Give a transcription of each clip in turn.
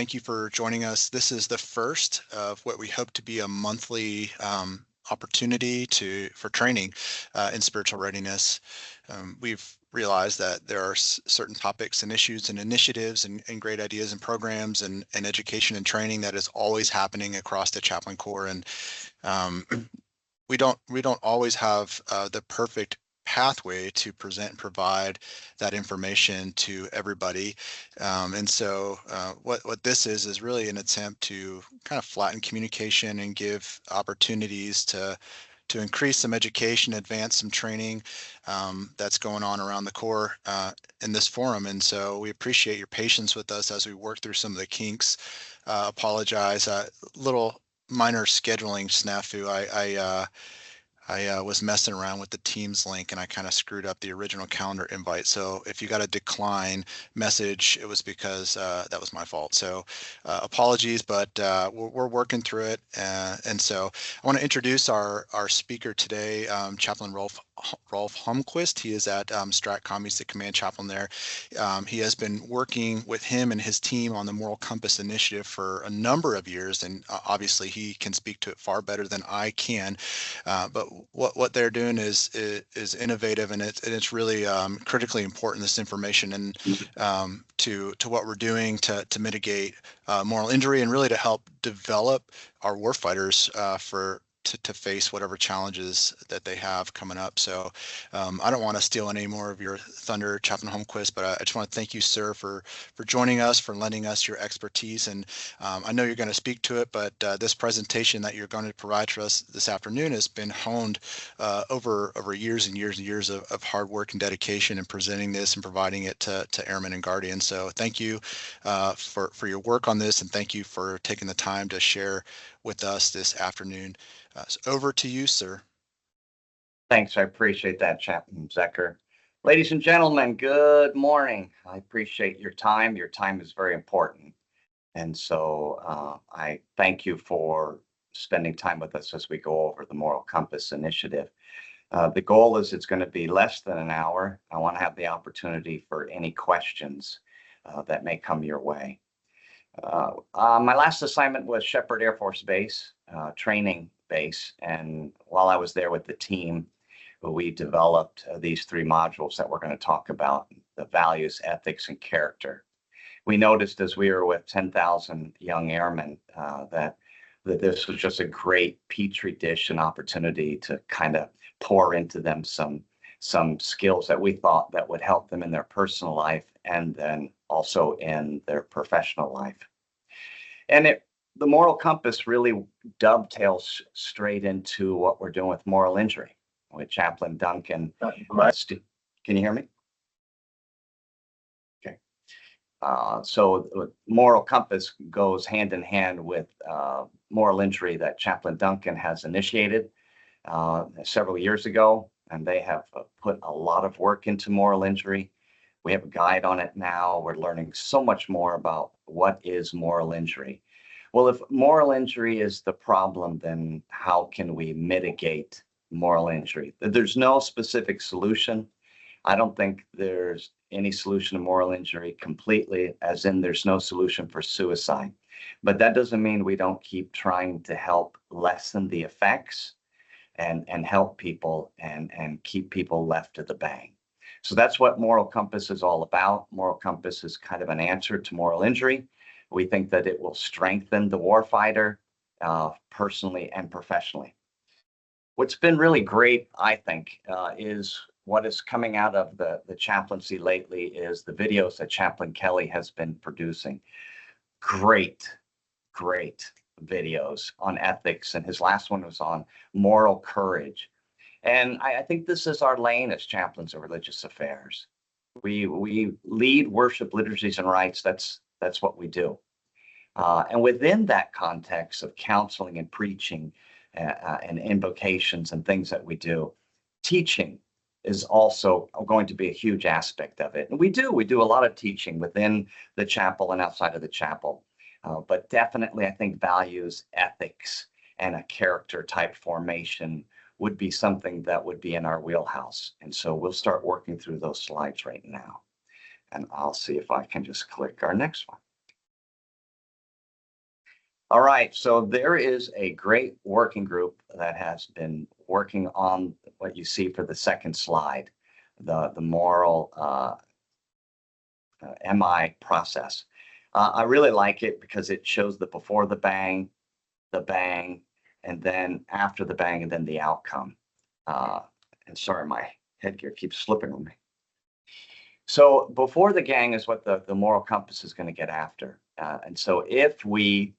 thank you for joining us. This is the first of what we hope to be a monthly opportunity for training in spiritual readiness. We've realized that there are certain topics and issues and initiatives and great ideas and programs and education and training that is always happening across the Chaplain Corps. And um, we don't always have the perfect pathway to present and provide that information to everybody. And so what this is really an attempt to kind of flatten communication and give opportunities to increase some education, advance some training that's going on around the Corps in this forum. And so we appreciate your patience with us as we work through some of the kinks. Apologize, little minor scheduling snafu. I was messing around with the Teams link and I kind of screwed up the original calendar invite. So if you got a decline message, it was because that was my fault. So apologies, but we're working through it. And so I want to introduce our speaker today, Chaplain Rolf Humquist. He is at STRATCOM. He's the command chaplain there. He has been working with him and his team on the Moral Compass Initiative for a number of years, and obviously he can speak to it far better than I can. But what they're doing is innovative, and it's really critically important, this information, and to what we're doing to mitigate moral injury and really to help develop our warfighters to face whatever challenges that they have coming up. So I don't want to steal any more of your thunder, Chaplain Holmquist, but I just want to thank you, sir, for joining us, for lending us your expertise. And I know you're going to speak to it, but this presentation that you're going to provide for us this afternoon has been honed over years and years and years of hard work and dedication in presenting this and providing it to airmen and guardians. So thank you for your work on this, and thank you for taking the time to share with us this afternoon. So over to you, sir. Thanks. I appreciate that, Chaplain Zecker. Ladies and gentlemen, good morning. I appreciate your time. Your time is very important. And so I thank you for spending time with us as we go over the Moral Compass Initiative. The goal is it's going to be less than an hour. I want to have the opportunity for any questions that may come your way. My last assignment was Shepherd Air Force Base, training base. And while I was there with the team, we developed these three modules that we're going to talk about: the values, ethics, and character. We noticed as we were with 10,000 young airmen that this was just a great petri dish and opportunity to kind of pour into them some skills that we thought that would help them in their personal life and then also in their professional life. And the moral compass really dovetails straight into what we're doing with moral injury with Chaplain Duncan. Can you hear me? Okay. So moral compass goes hand in hand with moral injury that Chaplain Duncan has initiated several years ago, and they have put a lot of work into moral injury. We have a guide on it now. We're learning so much more about what is moral injury. Well, if moral injury is the problem, then how can we mitigate moral injury? There's no specific solution. I don't think there's any solution to moral injury completely, as in there's no solution for suicide. But that doesn't mean we don't keep trying to help lessen the effects and help people and keep people left to the bang. So that's what Moral Compass is all about. Moral Compass is kind of an answer to moral injury. We think that it will strengthen the warfighter personally and professionally. What's been really great, I think, is what is coming out of the chaplaincy lately is the videos that Chaplain Kelly has been producing. Great videos on ethics, and his last one was on moral courage. And I think this is our lane as chaplains of religious affairs. We lead worship, liturgies, and rites. That's what we do. And within that context of counseling and preaching and invocations and things that we do, teaching is also going to be a huge aspect of it. And we do a lot of teaching within the chapel and outside of the chapel. But definitely, I think values, ethics, and a character type formation would be something that would be in our wheelhouse. And so we'll start working through those slides right now. And I'll see if I can just click our next one. All right, so there is a great working group that has been working on what you see for the second slide, the moral MI process. I really like it because it shows the before the bang, and then after the bang, and then the outcome. And sorry, my headgear keeps slipping on me. So before the gang is what the moral compass is going to get after. And so if we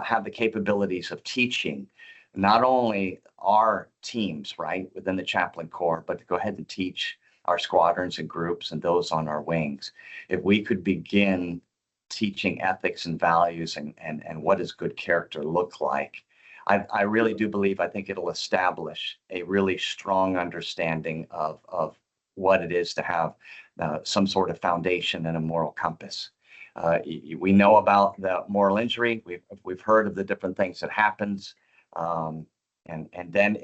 have the capabilities of teaching not only our teams, right, within the chaplain corps, but to go ahead and teach our squadrons and groups and those on our wings, if we could begin teaching ethics and values and what does good character look like, I really do believe, I think it'll establish a really strong understanding of what it is to have some sort of foundation and a moral compass. We know about the moral injury. We've heard of the different things that happens, and then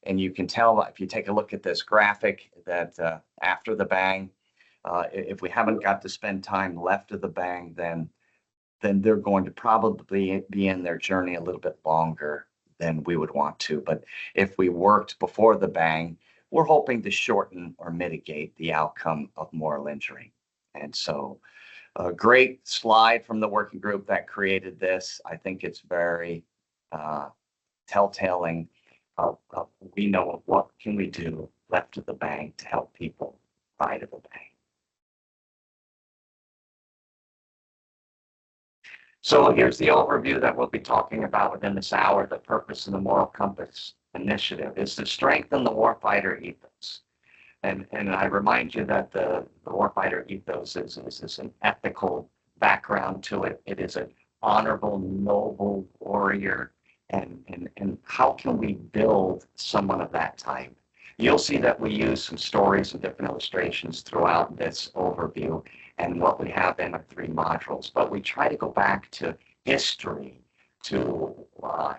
and you can tell if you take a look at this graphic that after the bang, if we haven't got to spend time left of the bang, then they're going to probably be in their journey a little bit longer than we would want to. But if we worked before the bang, we're hoping to shorten or mitigate the outcome of moral injury. And so a great slide from the working group that created this. I think it's very telltaling of we know what can we do left of the bang to help people right of the bang. So here's the overview that we'll be talking about within this hour. The purpose of the Moral Compass Initiative is to strengthen the warfighter ethos. And I remind you that the warfighter ethos is an ethical background to it. It is an honorable, noble warrior. And how can we build someone of that type? You'll see that we use some stories and different illustrations throughout this overview and what we have in the 3 modules. But we try to go back to history, to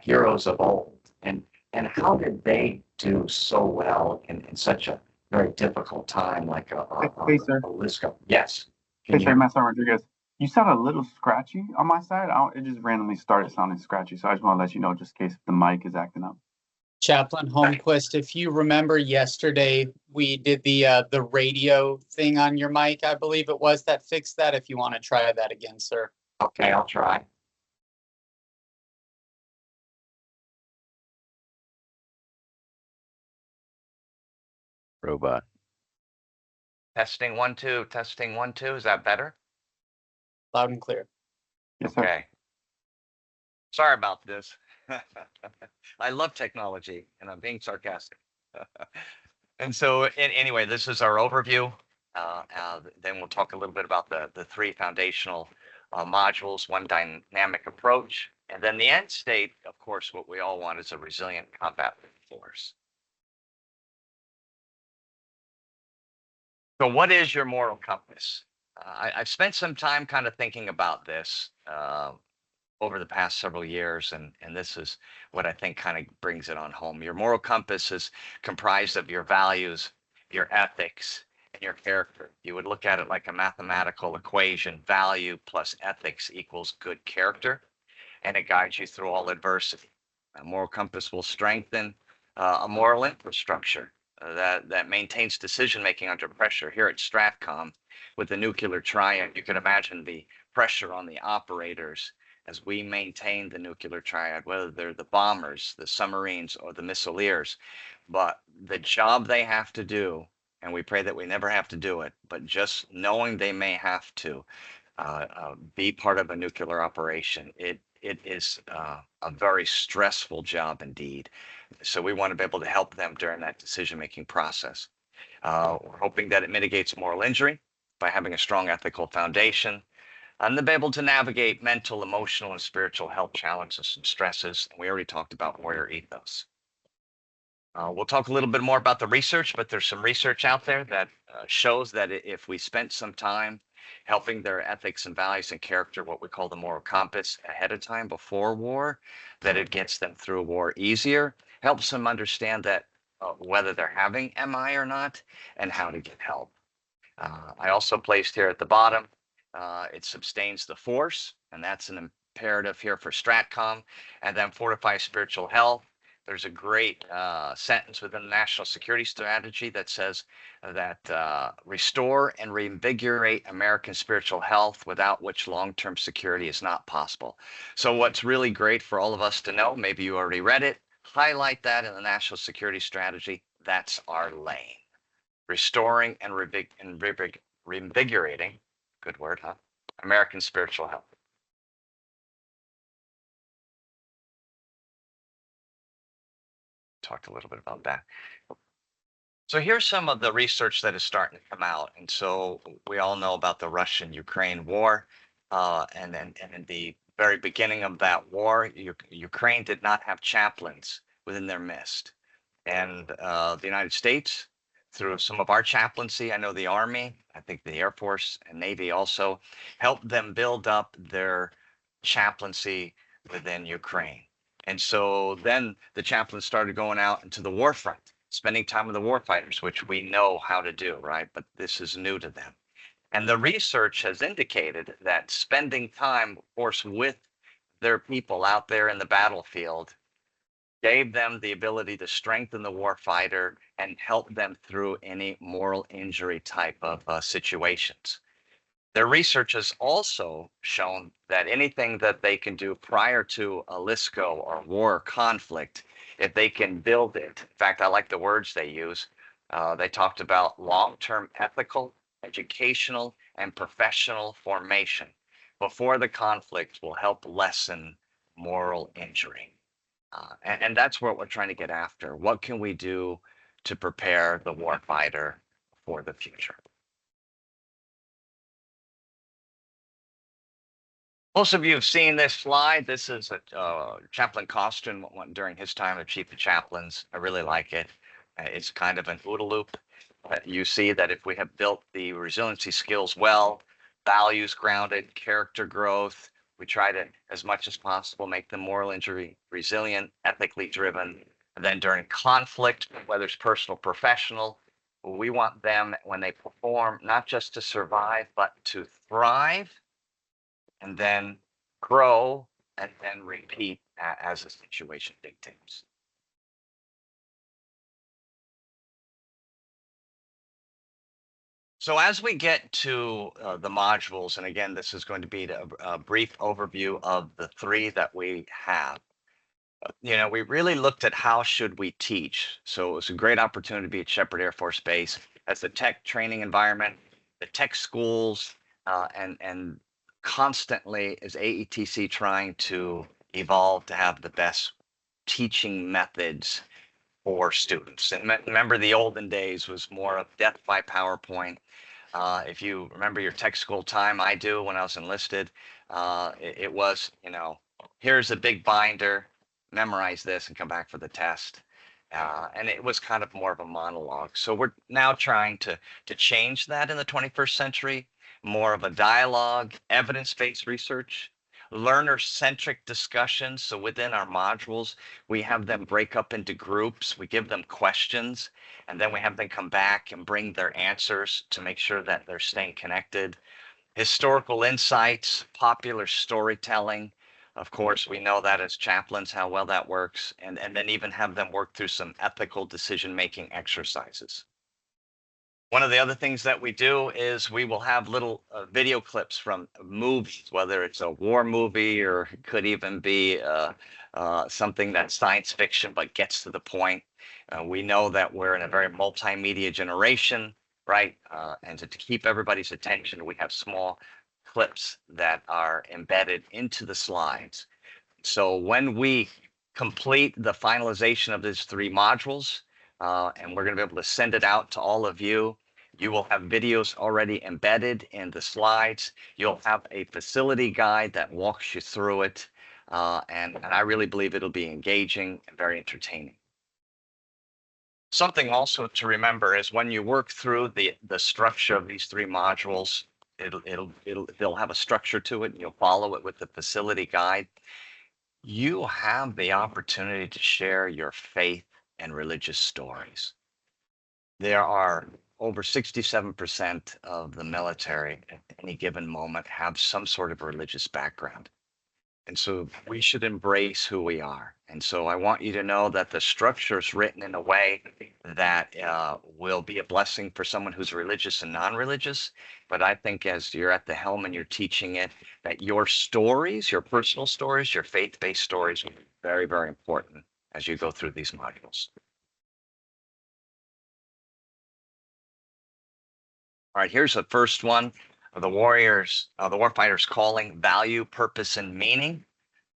heroes of old, and how did they do so well in such a very difficult time like Hey, sir. Lisco. Yes. Hey, Sir Master Rodriguez. You sound a little scratchy on my side. It just randomly started sounding scratchy. So I just want to let you know, just in case the mic is acting up. Chaplain Holmquist, if you remember yesterday, we did the radio thing on your mic, I believe it was, that fixed that. If you want to try that again, sir. Okay, I'll try. Robot. Testing 1 2, testing 1 2. Is that better? Loud and clear. Yes, sir. Okay. Sorry about this. I love technology, and I'm being sarcastic. And so, anyway, this is our overview. Then we'll talk a little bit about the 3 foundational modules, 1 dynamic approach, and then the end state. Of course, what we all want is a resilient combat force. So, what is your moral compass? I've spent some time kind of thinking about this over the past several years, and this is what I think kind of brings it on home. Your moral compass is comprised of your values, your ethics, and your character. You would look at it like a mathematical equation: value plus ethics equals good character, and it guides you through all adversity. A moral compass will strengthen a moral infrastructure that maintains decision making under pressure. Here at Stratcom, with the nuclear triad, you can imagine the pressure on the operators as we maintain the nuclear triad, whether they're the bombers, the submarines, or the missileers. But the job they have to do, and we pray that we never have to do it, but just knowing they may have to be part of a nuclear operation, it is a very stressful job indeed. So we want to be able to help them during that decision-making process. We're hoping that it mitigates moral injury by having a strong ethical foundation, and to be able to navigate mental, emotional, and spiritual health challenges and stresses. We already talked about warrior ethos. We'll talk a little bit more about the research, but there's some research out there that shows that if we spent some time helping their ethics and values and character, what we call the moral compass, ahead of time before war, that it gets them through war easier, helps them understand that whether they're having MI or not, and how to get help. I also placed here at the bottom, it sustains the force, and that's an imperative here for STRATCOM, and then fortify spiritual health. There's a great sentence within the national security strategy that says that restore and reinvigorate American spiritual health, without which long-term security is not possible. So what's really great for all of us to know, maybe you already read it, highlight that in the national security strategy. That's our lane. Restoring and reinvigorating, good word, huh? American spiritual health. Talked a little bit about that. So here's some of the research that is starting to come out. And so we all know about the Russian-Ukraine war. And in the very beginning of that war, Ukraine did not have chaplains within their midst. And the United States, through some of our chaplaincy, I know the Army, I think the Air Force and Navy also, helped them build up their chaplaincy within Ukraine. And so then the chaplains started going out into the war front, spending time with the war fighters, which we know how to do, right? But this is new to them. And the research has indicated that spending time, of course, with their people out there in the battlefield gave them the ability to strengthen the war fighter and help them through any moral injury type of situations. Their research has also shown that anything that they can do prior to a LISCO or war or conflict, if they can build it. In fact, I like the words they use. They talked about long-term ethical, educational, and professional formation before the conflict will help lessen moral injury. And that's what we're trying to get after. What can we do to prepare the warfighter for the future? Most of you have seen this slide. This is a Chaplain Costin during his time as Chief of Chaplains. I really like it. It's kind of an OODA loop. You see that if we have built the resiliency skills well, values grounded, character growth, we try to, as much as possible, make them moral injury resilient, ethically driven. And then during conflict, whether it's personal, professional, we want them, when they perform, not just to survive, but to thrive, and then grow, and then repeat as the situation dictates. So as we get to the modules, and again, this is going to be a brief overview of the three that we have. We really looked at how should we teach. So it was a great opportunity to be at Sheppard Air Force Base as the tech training environment, the tech schools, and constantly is AETC trying to evolve to have the best teaching methods for students. And remember, the olden days was more of death by PowerPoint. If you remember your tech school time, I do, when I was enlisted, it was, here's a big binder, memorize this and come back for the test. And it was kind of more of a monologue. So we're now trying to change that in the 21st century, more of a dialogue, evidence-based research, learner-centric discussions. So within our modules, we have them break up into groups. We give them questions, and then we have them come back and bring their answers to make sure that they're staying connected. Historical insights, popular storytelling. Of course, we know that as chaplains, how well that works, and then even have them work through some ethical decision-making exercises. One of the other things that we do is we will have little video clips from movies, whether it's a war movie or it could even be something that's science fiction but gets to the point. We know that we're in a very multimedia generation, right? And to keep everybody's attention, we have small clips that are embedded into the slides. So when we complete the finalization of these three modules, and we're going to be able to send it out to all of you. You will have videos already embedded in the slides. You'll have a facility guide that walks you through it. And I really believe it'll be engaging and very entertaining. Something also to remember is when you work through the structure of these three modules, they'll have a structure to it, and you'll follow it with the facility guide. You have the opportunity to share your faith and religious stories. There are over 67% of the military at any given moment have some sort of religious background. And so we should embrace who we are. And so I want you to know that the structure is written in a way that will be a blessing for someone who's religious and non-religious. But I think as you're at the helm and you're teaching it, that your stories, your personal stories, your faith-based stories will be very, very important as you go through these modules. All right, here's the first one of the warriors, the warfighter's calling, value, purpose, and meaning.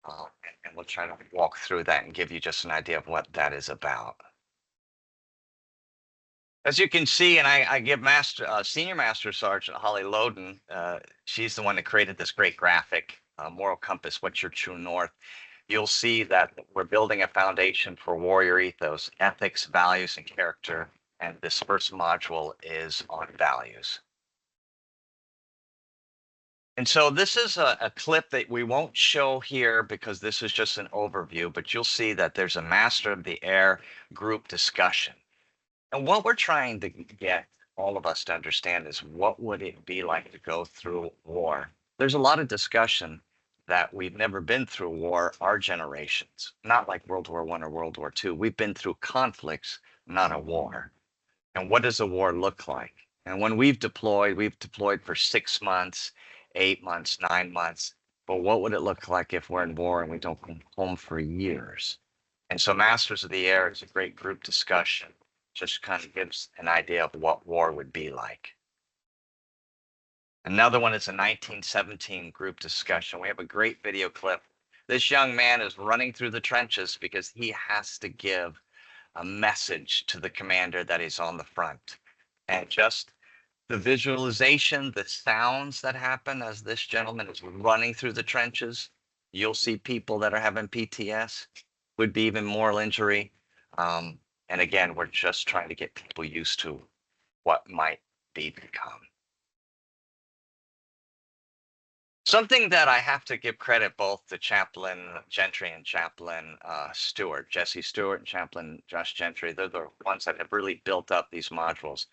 And we'll try to walk through that and give you just an idea of what that is about. As you can see, and I give Senior Master Sergeant Holly Loden, she's the one that created this great graphic, Moral Compass, What's Your True North? You'll see that we're building a foundation for warrior ethos, ethics, values, and character. And this first module is on values. And so this is a clip that we won't show here because this is just an overview, but you'll see that there's a Master of the Air group discussion. And what we're trying to get all of us to understand is what would it be like to go through war? There's a lot of discussion that we've never been through war, our generations, not like World War I or World War II. We've been through conflicts, not a war. And what does a war look like? And when we've deployed for 6 months, 8 months, 9 months. But what would it look like if we're in war and we don't come home for years? And so Masters of the Air is a great group discussion. Just kind of gives an idea of what war would be like. Another one is a 1917 group discussion. We have a great video clip. This young man is running through the trenches because he has to give a message to the commander that he's on the front. And just the visualization, the sounds that happen as this gentleman is running through the trenches, you'll see people that are having PTS, would be even moral injury. And again, we're just trying to get people used to what might be to come. Something that I have to give credit both to Chaplain Gentry and Chaplain Stewart, Jesse Stewart and Chaplain Josh Gentry. They're the ones that have really built up these modules.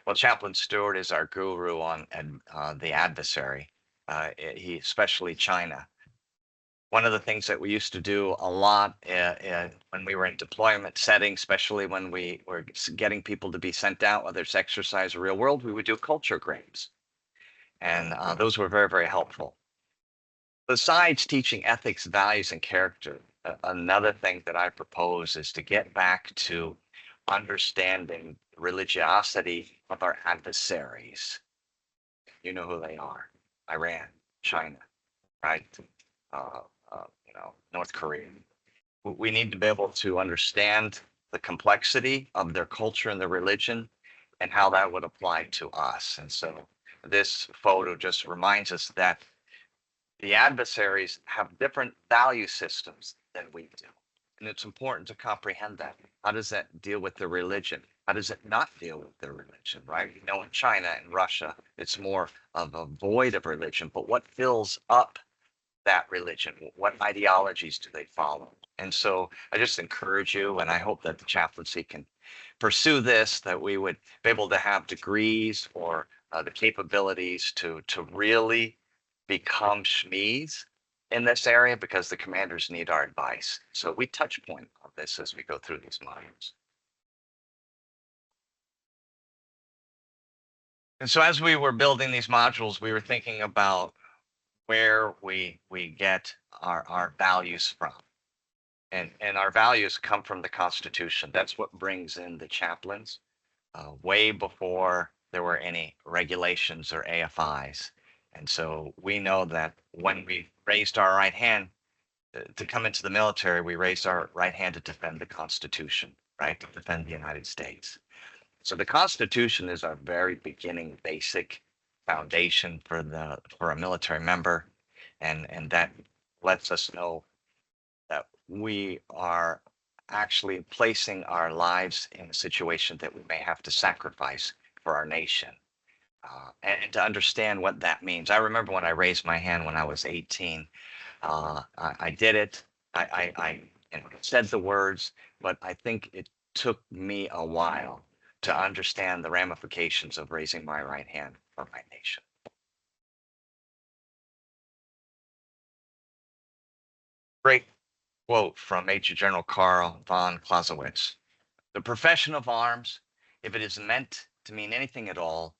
Well, Chaplain Stewart is our guru on the adversary, especially China. One of the things that we used to do a lot when we were in deployment settings, especially when we were getting people to be sent out, whether it's exercise or real world, we would do culture grapes. And those were very, very helpful. Besides teaching ethics, values, and character, another thing that I propose is to get back to understanding religiosity of our adversaries. You know who they are: Iran, China, right? North Korea. We need to be able to understand the complexity of their culture and their religion and how that would apply to us. And so this photo just reminds us that the adversaries have different value systems than we do. And it's important to comprehend that. How does that deal with their religion? How does it not deal with their religion, right? You know, in China and Russia, it's more of a void of religion, but what fills up that religion? What ideologies do they follow? And so I just encourage you, and I hope that the chaplaincy can pursue this, that we would be able to have degrees or the capabilities to really become SMEs in this area, because the commanders need our advice. So we touch point on this as we go through these modules. And so as we were building these modules, we were thinking about where we get our values from. And our values come from the Constitution. That's what brings in the chaplains way before there were any regulations or AFIs. And so we know that when we raised our right hand to come into the military, we raised our right hand to defend the Constitution, right? To defend the United States. So the Constitution is our very beginning basic foundation for a military member, and that lets us know that we are actually placing our lives in a situation that we may have to sacrifice for our nation, and to understand what that means. I remember when I raised my hand when I was 18. I did it. I said the words, but I think it took me a while to understand the ramifications of raising my right hand for my nation. Great quote from Major General Karl von Clausewitz. The profession of arms, if it is meant to mean anything at all,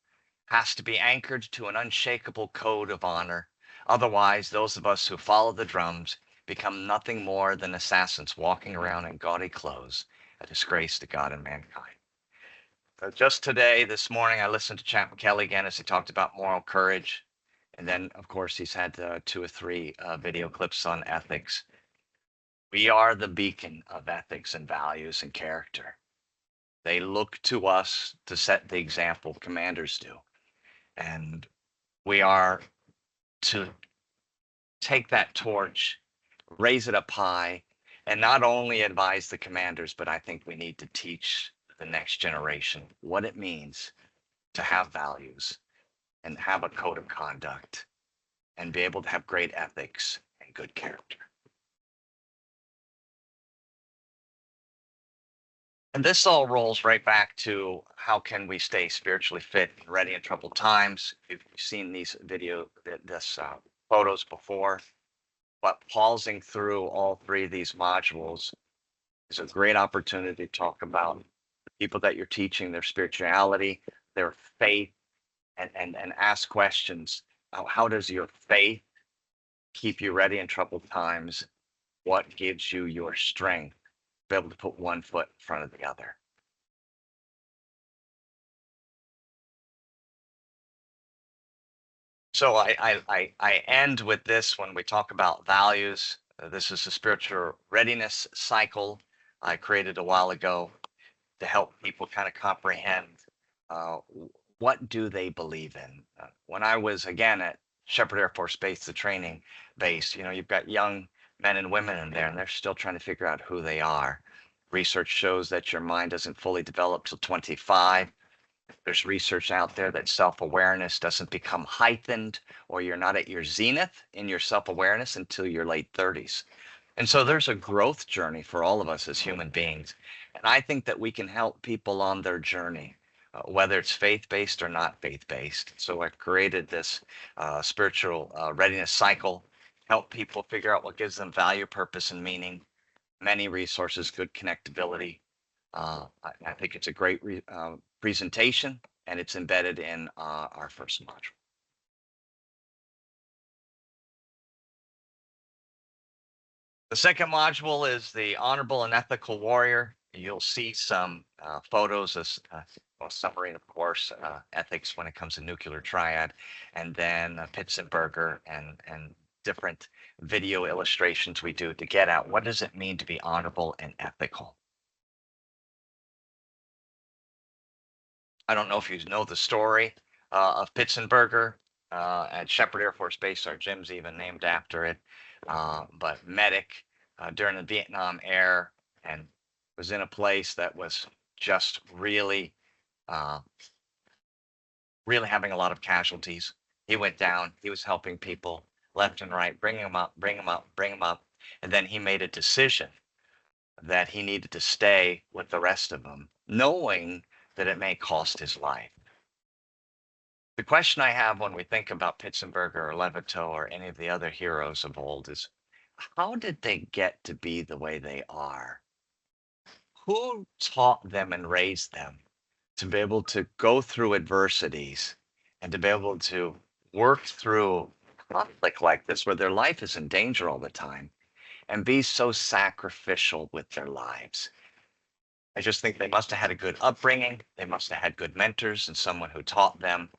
has to be anchored to an unshakable code of honor. Otherwise, those of us who follow the drums become nothing more than assassins walking around in gaudy clothes, a disgrace to God and mankind. Just today, this morning, I listened to Chaplain Kelly again as he talked about moral courage. And then, of course, he's had 2 or 3 video clips on ethics. We are the beacon of ethics and values and character. They look to us to set the example, commanders do. And we are to take that torch, raise it up high, and not only advise the commanders, but I think we need to teach the next generation what it means to have values and have a code of conduct and be able to have great ethics and good character. And this all rolls right back to how can we stay spiritually fit and ready in troubled times. If you've seen these photos before, but pausing through all 3 of these modules is a great opportunity to talk about the people that you're teaching, their spirituality, their faith, and ask questions. How does your faith keep you ready in troubled times? What gives you your strength to be able to put one foot in front of the other? So I end with this when we talk about values. This is a spiritual readiness cycle I created a while ago to help people kind of comprehend what do they believe in. When I was, again, at Shepherd Air Force Base, the training base, you've got young men and women in there, and they're still trying to figure out who they are. Research shows that your mind doesn't fully develop till 25. There's research out there that self-awareness doesn't become heightened, or you're not at your zenith in your self-awareness until your late 30s. And so there's a growth journey for all of us as human beings. And I think that we can help people on their journey, whether it's faith-based or not faith-based. So I've created this spiritual readiness cycle, help people figure out what gives them value, purpose, and meaning. Many resources, good connectability. I think it's a great presentation, and it's embedded in our first module. The second module is the honorable and ethical warrior. You'll see some photos of summary, of course, ethics when it comes to nuclear triad, and then Pitzenberger and different video illustrations we do to get at what does it mean to be honorable and ethical. I don't know if you know the story of Pitzenberger at Shepherd Air Force Base. Our gym's even named after it. But medic during the Vietnam Air, and was in a place that was just really having a lot of casualties. He went down. He was helping people left and right, bring them up. And then he made a decision that he needed to stay with the rest of them, knowing that it may cost his life. The question I have when we think about Pitzenberger or Levito or any of the other heroes of old is, how did they get to be the way they are? Who taught them and raised them to be able to go through adversities and to be able to work through conflict like this where their life is in danger all the time and be so sacrificial with their lives? I just think they must have had a good upbringing. They must have had good mentors and someone who taught them.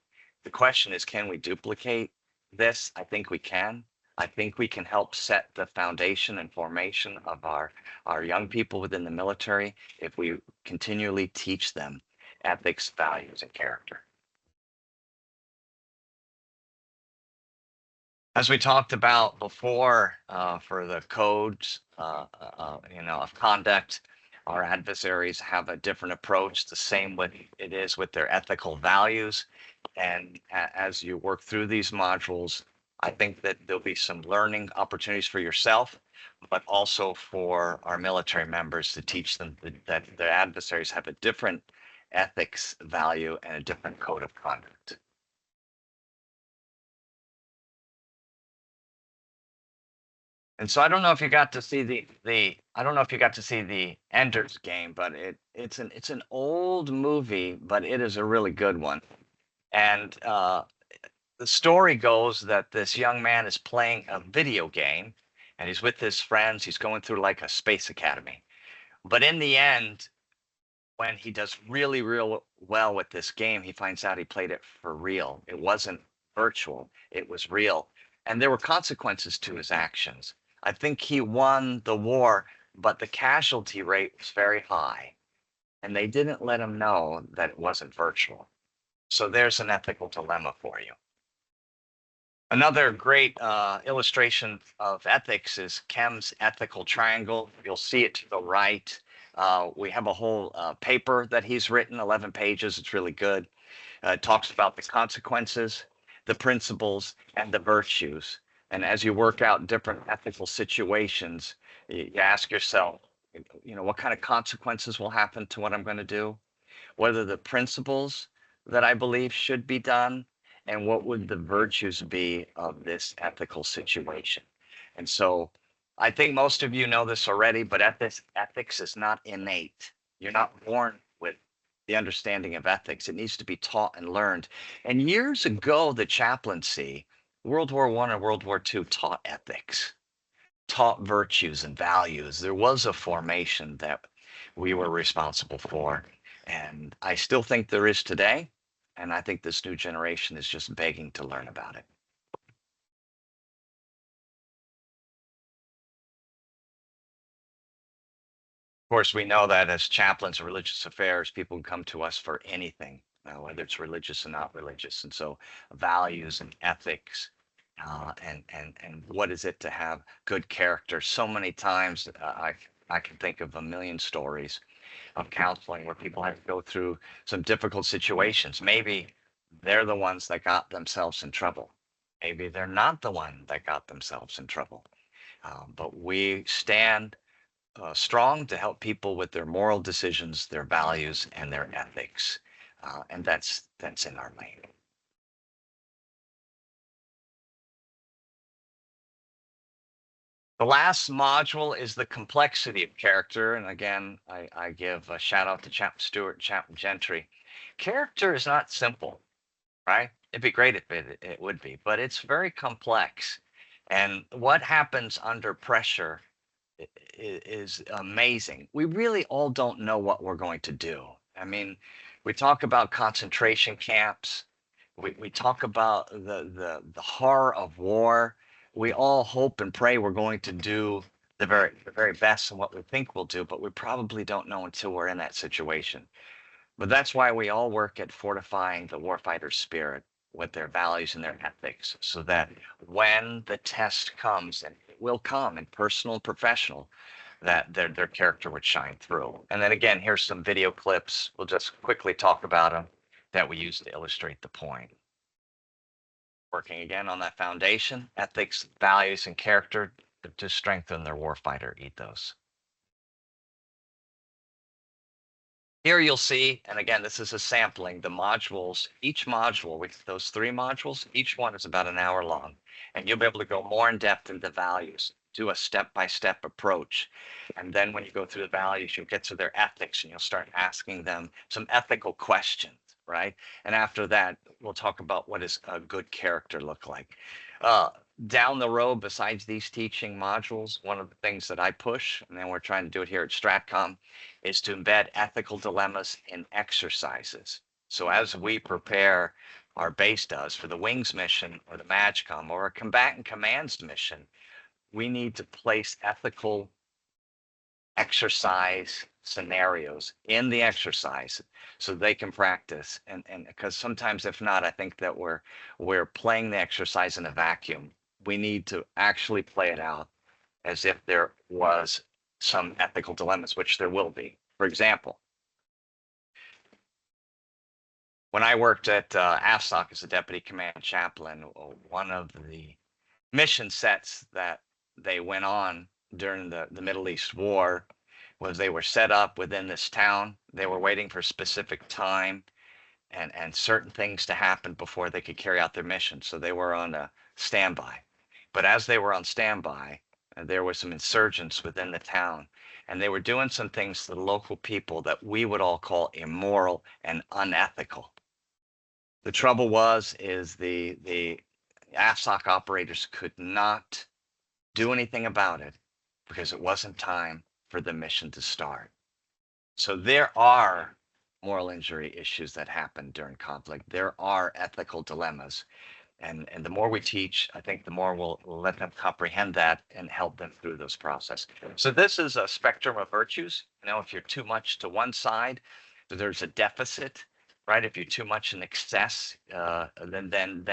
The question is, can we duplicate this? I think we can. I think we can help set the foundation and formation of our young people within the military if we continually teach them ethics, values, and character. As we talked about before, for the codes, of conduct, our adversaries have a different approach, the same with it is with their ethical values. And as you work through these modules, I think that there'll be some learning opportunities for yourself, but also for our military members to teach them that their adversaries have a different ethics value and a different code of conduct. And so I don't know if you got to see I don't know if you got to see the Ender's Game, but it's an old movie, but it is a really good one. And the story goes that this young man is playing a video game and he's with his friends. He's going through like a space academy. But in the end, when he does really, real well with this game, he finds out he played it for real. It wasn't virtual, it was real. And there were consequences to his actions. I think he won the war, but the casualty rate was very high. And they didn't let him know that it wasn't virtual. So there's an ethical dilemma for you. Another great illustration of ethics is Kem's ethical triangle. You'll see it to the right. We have a whole paper that he's written, 11 pages. It's really good. It talks about the consequences, the principles, and the virtues. And as you work out different ethical situations, you ask yourself, what kind of consequences will happen to what I'm going to do? What are the principles that I believe should be done? And what would the virtues be of this ethical situation? And so I think most of you know this already, but ethics is not innate. You're not born with the understanding of ethics. It needs to be taught and learned. And years ago, the chaplaincy, World War I and World War II, taught ethics, taught virtues and values. There was a formation that we were responsible for. And I still think there is today. And I think this new generation is just begging to learn about it. Of course, we know that as chaplains of religious affairs, people can come to us for anything, whether it's religious or not religious. And so values and ethics and what is it to have good character? So many times I can think of a million stories of counseling where people have to go through some difficult situations. Maybe they're the ones that got themselves in trouble. Maybe they're not the one that got themselves in trouble. But we stand strong to help people with their moral decisions, their values, and their ethics. And that's in our lane. The last module is the complexity of character. And again, I give a shout out to Chaplain Stewart and Chaplain Gentry. Character is not simple, right? It'd be great if it would be, but it's very complex. And what happens under pressure is amazing. We really all don't know what we're going to do. I mean, we talk about concentration camps. We talk about the horror of war. We all hope and pray we're going to do the very best in what we think we'll do, but we probably don't know until we're in that situation. But that's why we all work at fortifying the warfighter's spirit with their values and their ethics, so that when the test comes, and it will come in personal and professional, that their character would shine through. And then again, here's some video clips. We'll just quickly talk about them that we use to illustrate the point. Working again on that foundation, ethics, values, and character to strengthen their warfighter ethos. Here you'll see, and again, this is a sampling, the modules, each module, with those 3 modules, each one is about an hour long. And you'll be able to go more in depth into values, do a step-by-step approach. And then when you go through the values, you'll get to their ethics and you'll start asking them some ethical questions, right? And after that, we'll talk about what does a good character look like. Down the road, besides these teaching modules, one of the things that I push, and then we're trying to do it here at Stratcom, is to embed ethical dilemmas in exercises. So as we prepare, our base does, for the Wings mission or the MAJCOM or a combatant commands mission, we need to place ethical exercise scenarios in the exercise so they can practice. And because sometimes, if not, I think that we're playing the exercise in a vacuum. We need to actually play it out as if there was some ethical dilemmas, which there will be. For example, when I worked at AFSOC as a deputy command chaplain, one of the mission sets that they went on during the Middle East war was they were set up within this town. They were waiting for a specific time and certain things to happen before they could carry out their mission. So they were on a standby. But as they were on standby, and there were some insurgents within the town, and they were doing some things to the local people that we would all call immoral and unethical. The trouble is the AFSOC operators could not do anything about it because it wasn't time for the mission to start. So there are moral injury issues that happen during conflict. There are ethical dilemmas. And the more we teach, I think the more we'll let them comprehend that and help them through those processes. So this is a spectrum of virtues. You know, if you're too much to one side, there's a deficit, right? If you're too much in excess, then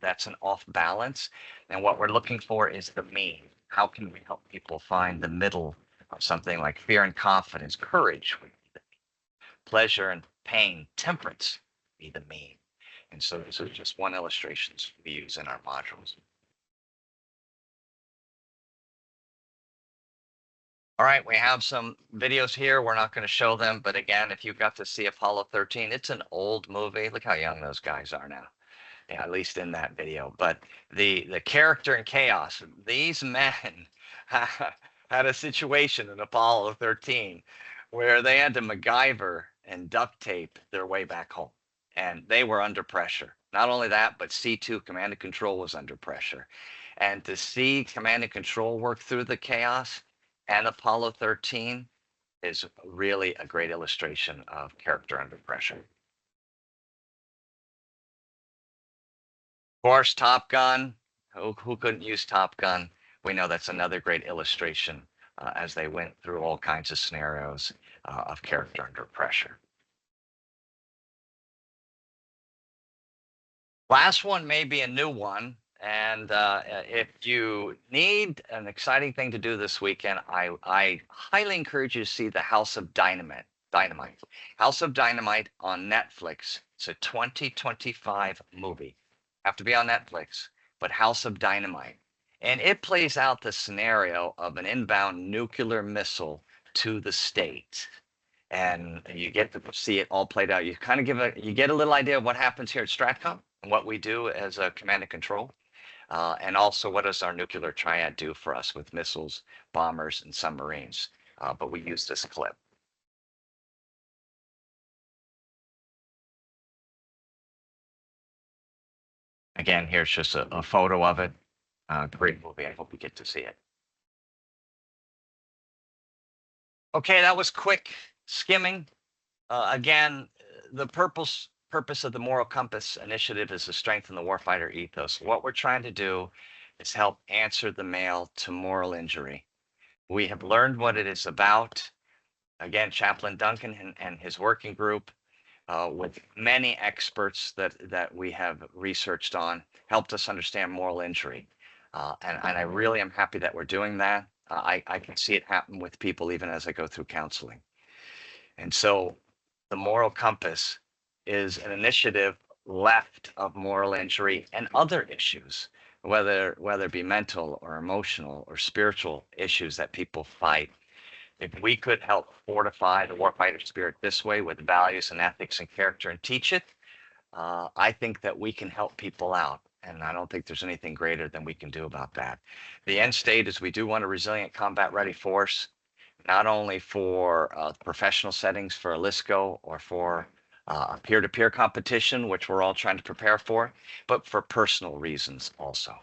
that's an off balance. And what we're looking for is the mean. How can we help people find the middle of something like fear and confidence, courage would be the mean, pleasure and pain, temperance would be the mean. And so this is just one illustration we use in our modules. All right, we have some videos here. We're not going to show them, but again, if you got to see Apollo 13, it's an old movie. Look how young those guys are now. Yeah, at least in that video. But the character in chaos, these men had a situation in Apollo 13 where they had to MacGyver and duct tape their way back home. And they were under pressure. Not only that, but C2, Command and Control, was under pressure. And to see Command and Control work through the chaos and Apollo 13 is really a great illustration of character under pressure. Of course, Top Gun. Who couldn't use Top Gun? We know that's another great illustration as they went through all kinds of scenarios of character under pressure. Last one may be a new one, and if you need an exciting thing to do this weekend, I highly encourage you to see the House of Dynamite. House of Dynamite on Netflix. It's a 2025 movie. Have to be on Netflix, but House of Dynamite. And it plays out the scenario of an inbound nuclear missile to the States. And you get to see it all played out. You kind of you get a little idea of what happens here at STRATCOM and what we do as a command and control. And also what does our nuclear triad do for us with missiles, bombers, and submarines. But we use this clip. Again, here's just a photo of it. Great movie. I hope you get to see it. Okay, that was quick skimming. Again, the purpose of the Moral Compass Initiative is to strengthen the warfighter ethos. What we're trying to do is help answer the mail to moral injury. We have learned what it is about. Again, Chaplain Duncan and his working group with many experts that we have researched on helped us understand moral injury. And I really am happy that we're doing that. I can see it happen with people even as I go through counseling. And so the Moral Compass is an initiative left of moral injury and other issues, whether it be mental or emotional or spiritual issues that people fight. If we could help fortify the warfighter spirit this way with values and ethics and character and teach it, I think that we can help people out. And I don't think there's anything greater than we can do about that. The end state is we do want a resilient combat ready force, not only for professional settings for ALISCO or for peer-to-peer competition, which we're all trying to prepare for, but for personal reasons also.